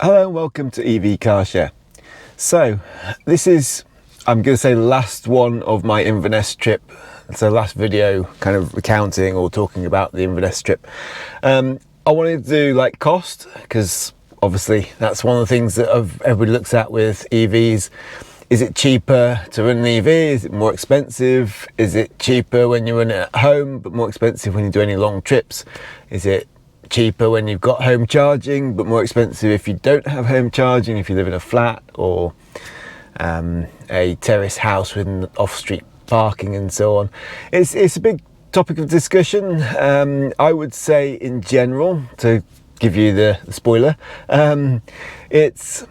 Hello and welcome to EV Car Share. So this is, I'm going to say, the last one of my Inverness trip. So last video kind of recounting or talking about the Inverness trip. I wanted to do like cost, because obviously that's one of the things that everybody looks at with EVs. Is it cheaper to run an EV? Is it more expensive? Is it cheaper when you run it at home but more expensive when you do any long trips? Is it cheaper when you've got home charging but more expensive if you don't have home charging, if you live in a flat or a terrace house with off-street parking and so on? It's a big topic of discussion. I would say in general, to give you the spoiler, it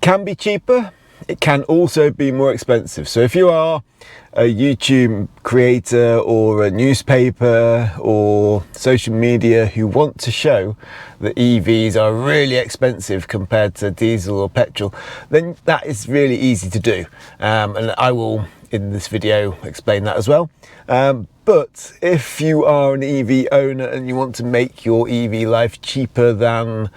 can be cheaper. It can also be more expensive. So if you are a YouTube creator or a newspaper or social media who want to show that EVs are really expensive compared to diesel or petrol, then that is really easy to do. And I will, in this video, explain that as well. But if you are an EV owner and you want to make your EV life cheaper than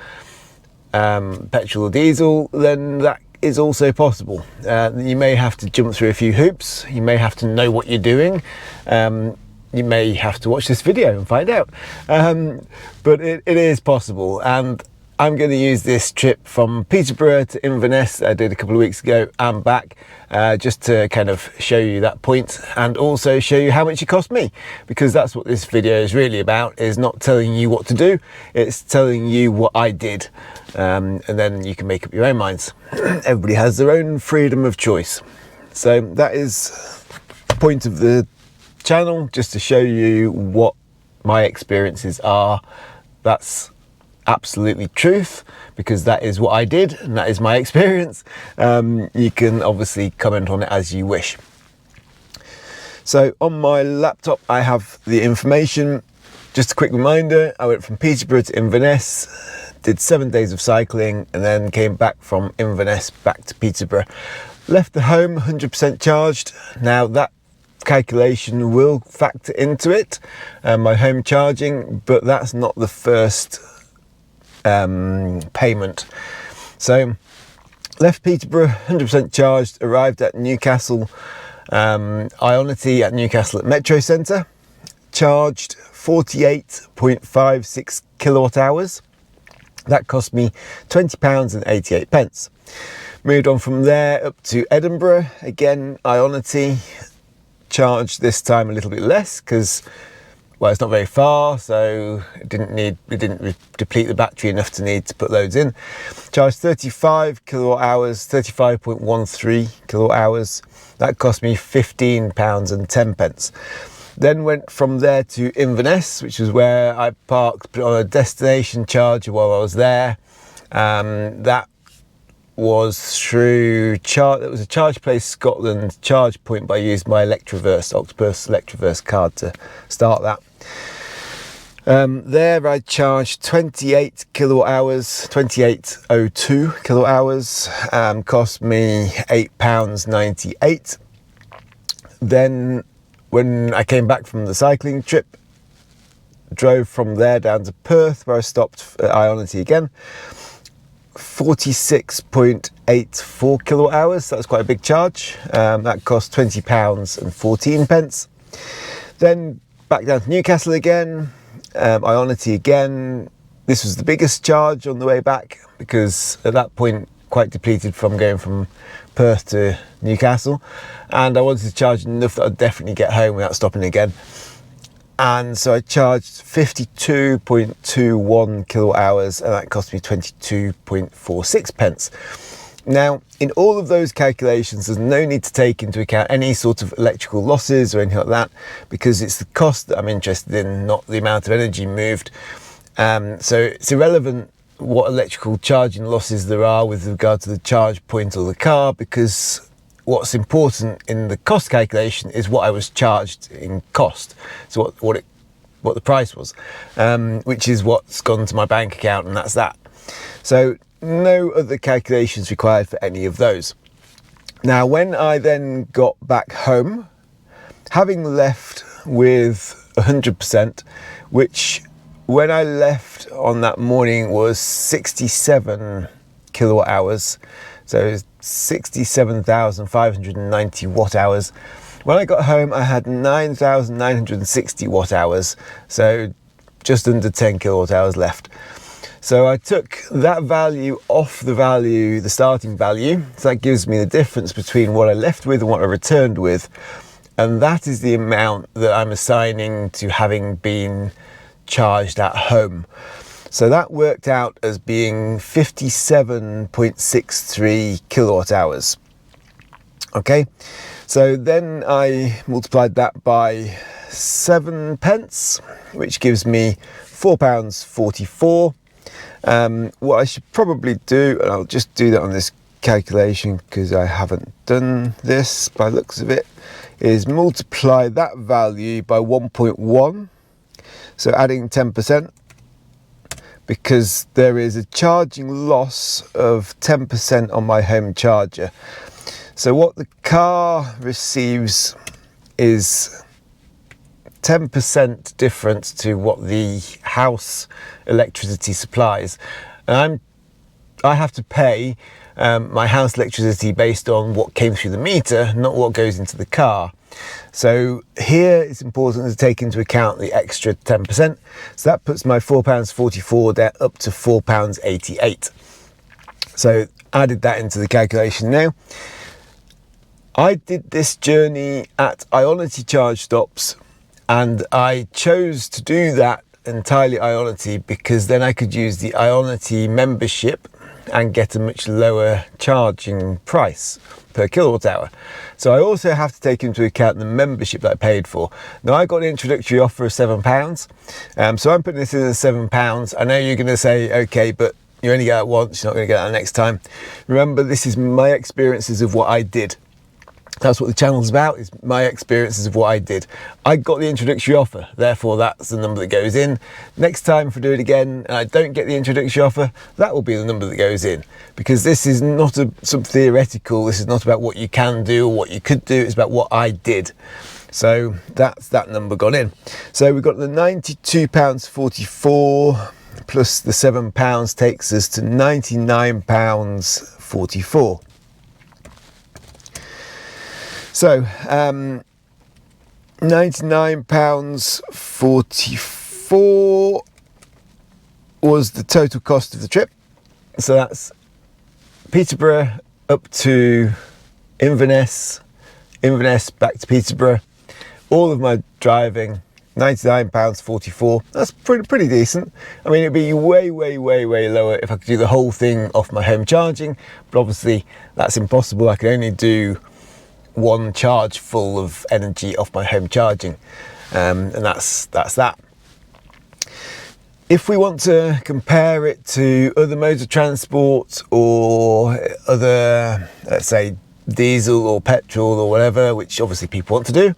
petrol or diesel, then that is also possible. You may have to jump through a few hoops. You may have to know what you're doing. You may have to watch this video and find out. But it is possible. And I'm going to use this trip from Peterborough to Inverness I did a couple of weeks ago and back, just to kind of show you that point and also show you how much it cost me, because that's what this video is really about, is not telling you what to do, it's telling you what I did, and then you can make up your own minds. Everybody has their own freedom of choice. So that is the point of the channel, just to show you what my experiences are. That's absolutely truth, because that is what I did and that is my experience. You can obviously comment on it as you wish. So on my laptop I have the information. Just a quick reminder, I went from Peterborough to Inverness, did 7 days of cycling, and then came back from Inverness back to Peterborough. Left the home 100% charged. Now that calculation will factor into it, my home charging, but that's not the first payment. So left Peterborough 100% charged, arrived at Newcastle, Ionity at Newcastle at Metro Centre, charged 48.56 kilowatt hours. That cost me £20.88. Moved on from there up to Edinburgh, again Ionity, charged this time a little bit less because, well, it's not very far, so it didn't deplete the battery enough to need to put loads in. Charged 35 kilowatt hours, 35.13 kilowatt hours. That cost me £15.10. Then went from there to Inverness, which is where I parked, put on a destination charger while I was there. That was through it was a Charge Place Scotland charge point, but I used my Octopus Electroverse card to start that. There I charged 28 kilowatt hours, 28.02 kilowatt hours, cost me £8.98. Then when I came back from the cycling trip, drove from there down to Perth, where I stopped at Ionity again. 46.84 kilowatt hours. That was quite a big charge. That cost £20.14. Then back down to Newcastle again, Ionity again. This was the biggest charge on the way back, because at that point quite depleted from going from Perth to Newcastle, and I wanted to charge enough that I'd definitely get home without stopping again. And so I charged 52.21 kilowatt hours, and that cost me 22.46 pence. Now, in all of those calculations, there's no need to take into account any sort of electrical losses or anything like that, because it's the cost that I'm interested in, not the amount of energy moved. So it's irrelevant what electrical charging losses there are with regard to the charge point or the car, because what's important in the cost calculation is what I was charged in cost. So what the price was, which is what's gone to my bank account, and that's that. So no other calculations required for any of those. Now, when I then got back home, having left with 100%, which when I left on that morning was 67 kilowatt hours, so 67,590 watt hours. When I got home, I had 9,960 watt hours, so just under 10 kilowatt hours left. So I took that value off the starting value, so that gives me the difference between what I left with and what I returned with, and that is the amount that I'm assigning to having been charged at home. So that worked out as being 57.63 kilowatt hours. Okay, so then I multiplied that by 7 pence, which gives me £4.44. What I should probably do, and I'll just do that on this calculation because I haven't done this by the looks of it, is multiply that value by 1.1, so adding 10%, because there is a charging loss of 10% on my home charger. So what the car receives is 10% difference to what the house electricity supplies. And I have to pay my house electricity based on what came through the meter, not what goes into the car. So here it's important to take into account the extra 10%. So that puts my £4.44 there up to £4.88. So added that into the calculation now. I did this journey at Ionity charge stops, and I chose to do that entirely Ionity because then I could use the Ionity membership and get a much lower charging price per kilowatt hour. So I also have to take into account the membership that I paid for. Now I got an introductory offer of £7, so I'm putting this in as £7. I know you're going to say, okay, but you only get it once, you're not going to get it next time. Remember, this is my experiences of what I did. That's what the channel's about, is my experiences of what I did. I got the introductory offer, therefore that's the number that goes in. Next time, if I do it again and I don't get the introductory offer, that will be the number that goes in. Because this is not some theoretical, this is not about what you can do or what you could do, it's about what I did. So that's that number gone in. So we've got the £92.44 plus the £7 takes us to £99.44. So, £99.44 was the total cost of the trip. So that's Peterborough up to Inverness, Inverness back to Peterborough. All of my driving, £99.44. That's pretty decent. I mean, it'd be way lower if I could do the whole thing off my home charging, but obviously that's impossible. I can only do one charge full of energy off my home charging, and that's that. If we want to compare it to other modes of transport or other, let's say, diesel or petrol or whatever, which obviously people want to do,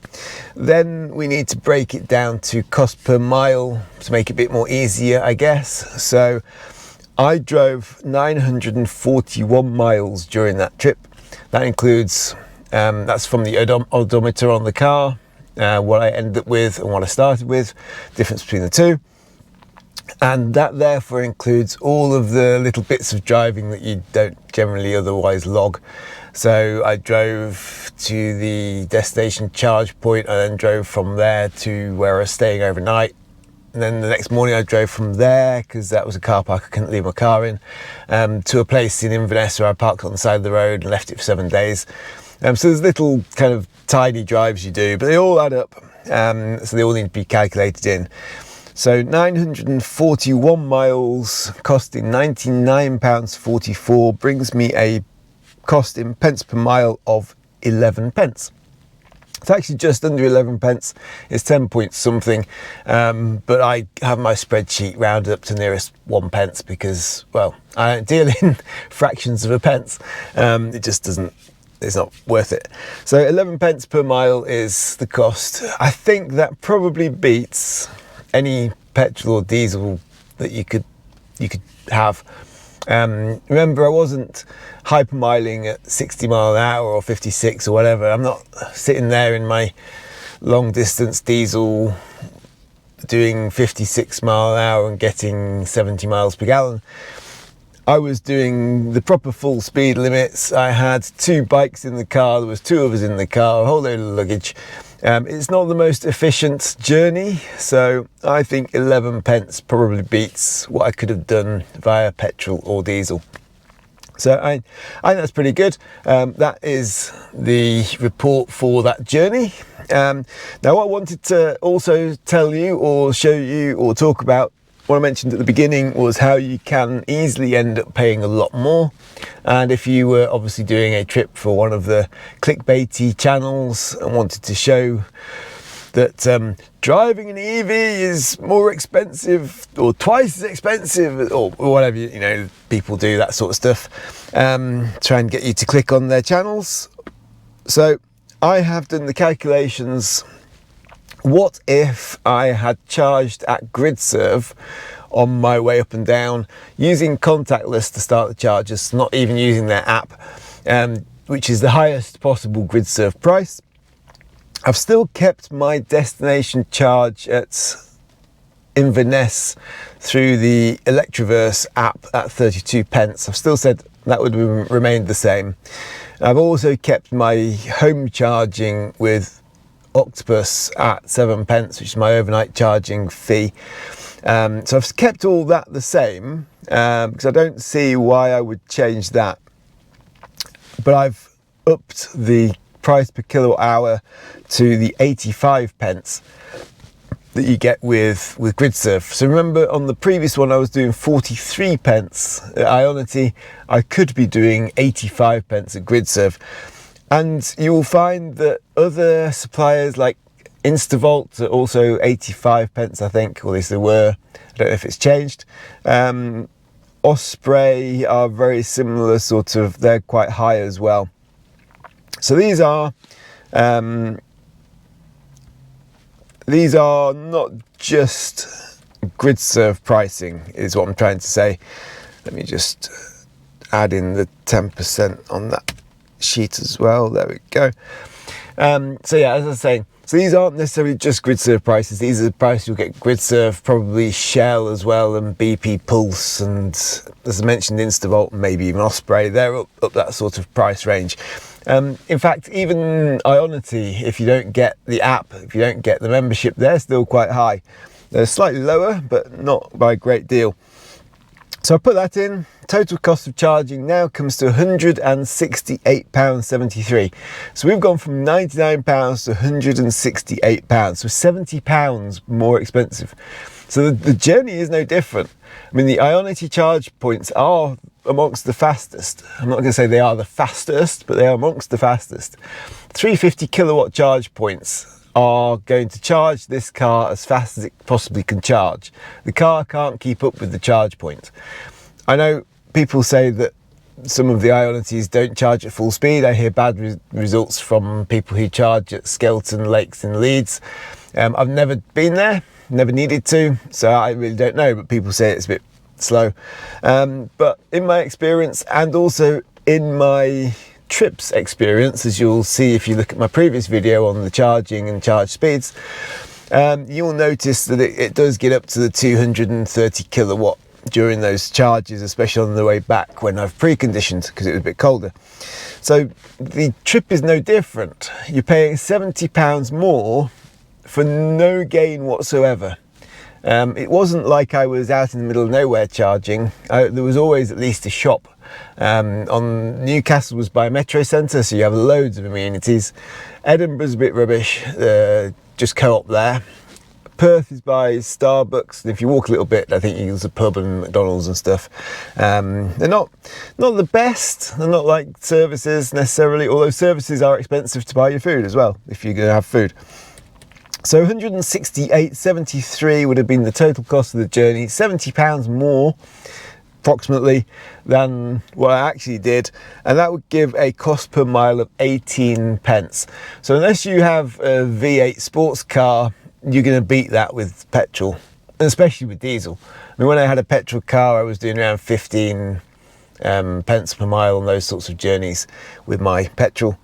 then we need to break it down to cost per mile to make it a bit more easier, I guess. So I drove 941 miles during that trip. That includes that's from the odometer on the car, what I ended up with and what I started with, difference between the two. And that therefore includes all of the little bits of driving that you don't generally otherwise log. So I drove to the destination charge point and then drove from there to where I was staying overnight. And then the next morning I drove from there, because that was a car park I couldn't leave my car in, to a place in Inverness where I parked on the side of the road and left it for 7 days. So there's little kind of tiny drives you do, but they all add up, so they all need to be calculated in. So 941 miles costing £99.44 brings me a cost in pence per mile of 11 pence. It's actually just under 11 pence, it's 10 point something, but I have my spreadsheet rounded up to nearest 1 pence because, well, I don't deal in fractions of a pence. It just doesn't, it's not worth it. So 11 pence per mile is the cost. I think that probably beats any petrol or diesel that you could have. Remember, I wasn't hypermiling at 60 mile an hour or 56 or whatever. I'm not sitting there in my long distance diesel doing 56 mile an hour and getting 70 miles per gallon. I was doing the proper full speed limits. I had 2 bikes in the car, there was 2 of us in the car, a whole load of luggage. It's not the most efficient journey, so I think 11 pence probably beats what I could have done via petrol or diesel. So I think that's pretty good. That is the report for that journey. Now what I wanted to also tell you or show you or talk about, what I mentioned at the beginning, was how you can easily end up paying a lot more. And if you were obviously doing a trip for one of the clickbaity channels and wanted to show that driving an EV is more expensive or twice as expensive or whatever, you know, people do that sort of stuff, try and get you to click on their channels. So I have done the calculations. What if I had charged at GridServe on my way up and down using contactless to start the chargers, not even using their app, which is the highest possible GridServe price? I've still kept my destination charge at Inverness through the Electroverse app at 32 pence. I've still said that would have remained the same. I've also kept my home charging with Octopus at 7 pence, which is my overnight charging fee. So I've kept all that the same because I don't see why I would change that. But I've upped the price per kilowatt hour to the 85 pence that you get with GridServe. So remember, on the previous one I was doing 43 pence at Ionity. I could be doing 85 pence at GridServe. And you'll find that other suppliers like Instavolt are also 85 pence, I think, or at least they were. I don't know if it's changed. Osprey are very similar, sort of, they're quite high as well. So these are not just GridServe pricing, is what I'm trying to say. Let me just add in the 10% on that sheet as well. There we go. So yeah, as I was saying, so these aren't necessarily just GridServe prices. These are the prices you'll get GridServe, probably Shell as well, and BP Pulse, and as I mentioned, Instavolt, and maybe even Osprey. They're up that sort of price range. In fact, even Ionity, if you don't get the app, if you don't get the membership, they're still quite high. They're slightly lower, but not by a great deal. So I put that in. Total cost of charging now comes to £168.73. So we've gone from £99 to £168, so £70 more expensive. So the journey is no different. I mean, the Ionity charge points are amongst the fastest. I'm not going to say they are the fastest, but they are amongst the fastest. 350 kilowatt charge points are going to charge this car as fast as it possibly can charge. The car can't keep up with the charge point. I know people say that some of the Ionities don't charge at full speed. I hear bad results from people who charge at Skelton Lakes in Leeds. I've never been there, never needed to, so I really don't know, but people say it's a bit slow. But in my experience, and also in my trips experience, as you'll see if you look at my previous video on the charging and charge speeds, you'll notice that it does get up to the 230 kilowatt during those charges, especially on the way back when I've preconditioned because it was a bit colder. So the trip is no different. You're paying £70 more for no gain whatsoever. It wasn't like I was out in the middle of nowhere charging. There was always at least a shop. On Newcastle was by a metro centre, so you have loads of amenities. Edinburgh's a bit rubbish, just Co-op there. Perth is by Starbucks, and if you walk a little bit, I think there's a pub and McDonald's and stuff. They're not the best. They're not like services necessarily, although services are expensive to buy your food as well if you're going to have food. So 168.73 would have been the total cost of the journey, £70 more approximately than what I actually did, and that would give a cost per mile of 18 pence. So unless you have a V8 sports car, you're going to beat that with petrol, and especially with diesel. I mean, when I had a petrol car, I was doing around 15 pence per mile on those sorts of journeys with my petrol.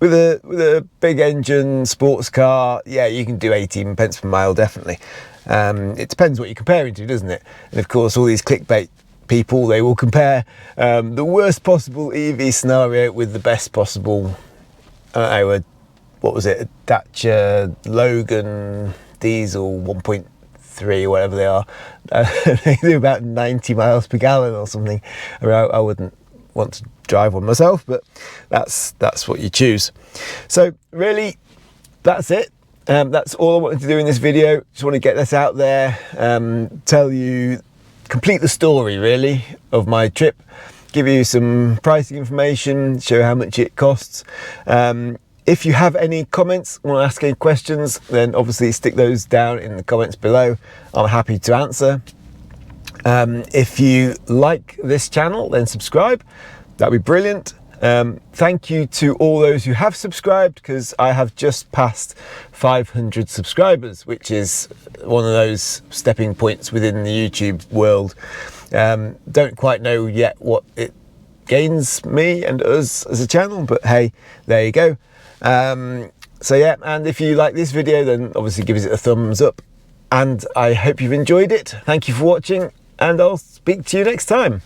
with a big engine sports car, yeah, you can do 18 pence per mile, definitely. It depends what you're comparing to, doesn't it? And of course, all these clickbait people, they will compare the worst possible EV scenario with the best possible, what was it, a Dacia Logan diesel 1.3 or whatever they are. They do about 90 miles per gallon or something. I wouldn't want to drive one myself, but that's what you choose. So really, that's it. That's all I wanted to do in this video. Just want to get this out there, tell you, complete the story really of my trip, give you some pricing information, show how much it costs. If you have any comments, want to ask any questions, then obviously stick those down in the comments below. I'm happy to answer. If you like this channel, then subscribe. That'd be brilliant. Thank you to all those who have subscribed, because I have just passed 500 subscribers, which is one of those stepping points within the YouTube world. Don't quite know yet what it gains me and us as a channel, but hey, there you go. So yeah, and if you like this video, then obviously give it a thumbs up, and I hope you've enjoyed it. Thank you for watching, and I'll speak to you next time.